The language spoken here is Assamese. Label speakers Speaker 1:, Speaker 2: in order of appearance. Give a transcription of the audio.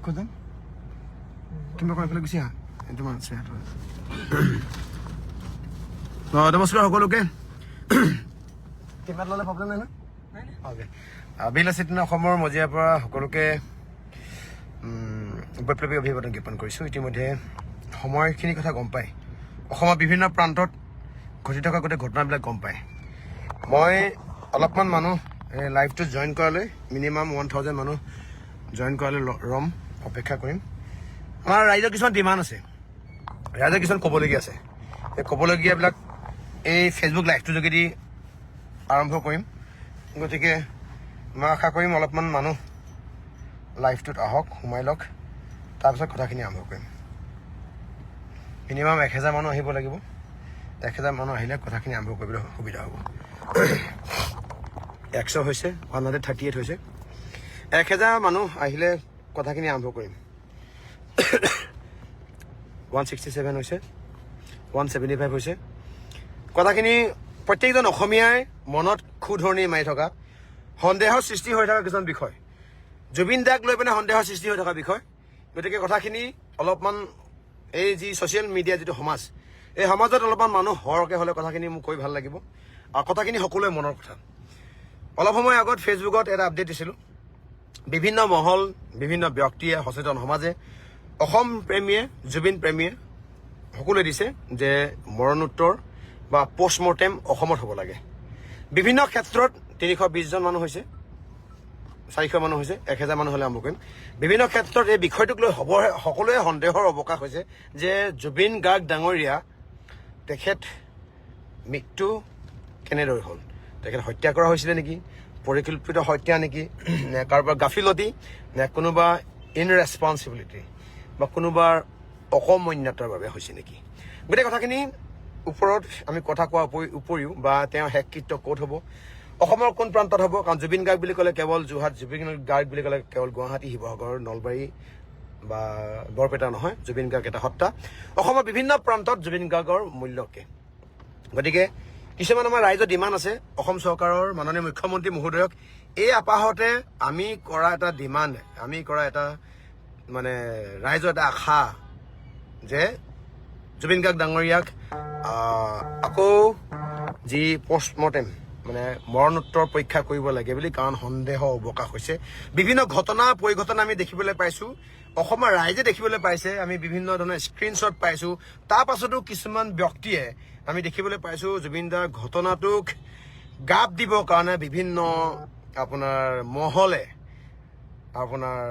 Speaker 1: Kodan? Kimba kau pelagi siapa? Itu mana siapa? Oh, namaskar সকলোকে কিমান ললে প্ৰব্লেম নাই না ওকে বিল সিটনা অসমৰ মজিয়াৰ পৰা সকলোকে বৈপ্লৱিক অভিবাদন জ্ঞাপন কৰিছো ইতিমধ্যে সময়খিনি কথা গম পায় অসমৰ বিভিন্ন প্ৰান্তত ঘটি থকা গোটেই ঘটনাবিলাক গম পায় মই অলপমান মানুহ লাইভটো জয়েন কৰালৈ মিনিমাম 1000 মানুহ জয়েন কৰালৈ ৰম অপেক্ষা কৰিম আমাৰ ৰাইজৰ কিছুমান ডিমাণ্ড আছে ৰাইজৰ কিছুমান ক'বলগীয়া আছে এই ক'বলগীয়াবিলাক এই ফেচবুক লাইভটোৰ যোগেদি আৰম্ভ কৰিম গতিকে মই আশা কৰিম অলপমান মানুহ লাইভটোত আহক সোমাই লওক তাৰপিছত কথাখিনি আৰম্ভ কৰিম মিনিমাম 1000 মানুহ আহিব লাগিব 1000 মানুহ আহিলে কথাখিনি আৰম্ভ কৰিবলৈ সুবিধা হ'ব 100 হৈছে 138 হৈছে 1000 মানুহ আহিলে কথাখিনি আৰম্ভ কৰিম 167 হৈছে 175 হৈছে কথাখিনি প্ৰত্যেকজন অসমীয়াই মনত খুধৰণি মাৰি থকা সন্দেহৰ সৃষ্টি হৈ থকা কিছুমান বিষয় জুবিন দাক লৈ পিনে সন্দেহৰ সৃষ্টি হৈ থকা বিষয় গতিকে কথাখিনি অলপমান এই যি ছ'চিয়েল মিডিয়া যিটো সমাজ এই সমাজত অলপমান মানুহ সৰহকৈ হ'লে কথাখিনি মোক কৈ ভাল লাগিব আৰু কথাখিনি সকলোৱে মনৰ কথা অলপ সময় আগত ফেচবুকত এটা আপডেট দিছিলোঁ বিভিন্ন মহল বিভিন্ন ব্যক্তিয়ে সচেতন সমাজে অসম প্ৰেমীয়ে জুবিন প্ৰেমীয়ে সকলোৱে দিছে যে মৰণোত্তৰ বা পোষ্টমৰ্টেম অসমত হ'ব লাগে বিভিন্ন ক্ষেত্ৰত 320 জন মানুহ হৈছে 400 মানুহ হৈছে 1000 মানুহ হ'লে আৰম্ভ কৰিম বিভিন্ন ক্ষেত্ৰত এই বিষয়টোক লৈ সকলোৱে সন্দেহৰ অৱকাশ হৈছে যে জুবিন গাৰ্গ ডাঙৰীয়া তেখেত মৃত্যু কেনেদৰে হ'ল তেখেত হত্যা কৰা হৈছিলে নেকি পৰিকল্পিত হত্যা নেকি নে কাৰোবাৰ গাফিলতি নে কোনোবা ইনৰেছপন্সিবিলিটি বা কোনোবাৰ অকমন্যতাৰ বাবে হৈছে নেকি গোটেই কথাখিনি ওপৰত আমি কথা কোৱাৰ উপৰিও বা তেওঁ শেষকৃত্য ক'ত হ'ব অসমৰ কোন প্ৰান্তত হ'ব কাৰণ জুবিন গাৰ্গ বুলি ক'লে কেৱল যোৰহাট জুবিন গাৰ্গ বুলি ক'লে কেৱল গুৱাহাটী শিৱসাগৰ নলবাৰী বা বৰপেটা নহয় জুবিন গাৰ্গ এটা সত্তা অসমৰ বিভিন্ন প্ৰান্তত জুবিন গাৰ্গৰ মূল্যকে গতিকে কিছুমান আমাৰ ৰাইজৰ ডিমাণ্ড আছে অসম চৰকাৰৰ মাননীয় মুখ্যমন্ত্ৰী মহোদয়ক এই আপাহতে আমি কৰা এটা ডিমাণ্ড আমি কৰা এটা মানে ৰাইজৰ এটা আশা যে জুবিন গাৰ্গ ডাঙৰীয়াক আকৌ যি পোষ্টমৰ্টেম মানে মৰণোত্তৰ পৰীক্ষা কৰিব লাগে বুলি কাৰণ সন্দেহ অৱকাশ হৈছে বিভিন্ন ঘটনা পৰিঘটনা আমি দেখিবলৈ পাইছোঁ অসমৰ ৰাইজে দেখিবলৈ পাইছে আমি বিভিন্ন ধৰণৰ স্ক্ৰীনশ্বট পাইছোঁ তাৰ পাছতো কিছুমান ব্যক্তিয়ে আমি দেখিবলৈ পাইছোঁ জুবিন দাৰ ঘটনাটোক গাপ দিবৰ কাৰণে বিভিন্ন আপোনাৰ মহলে আপোনাৰ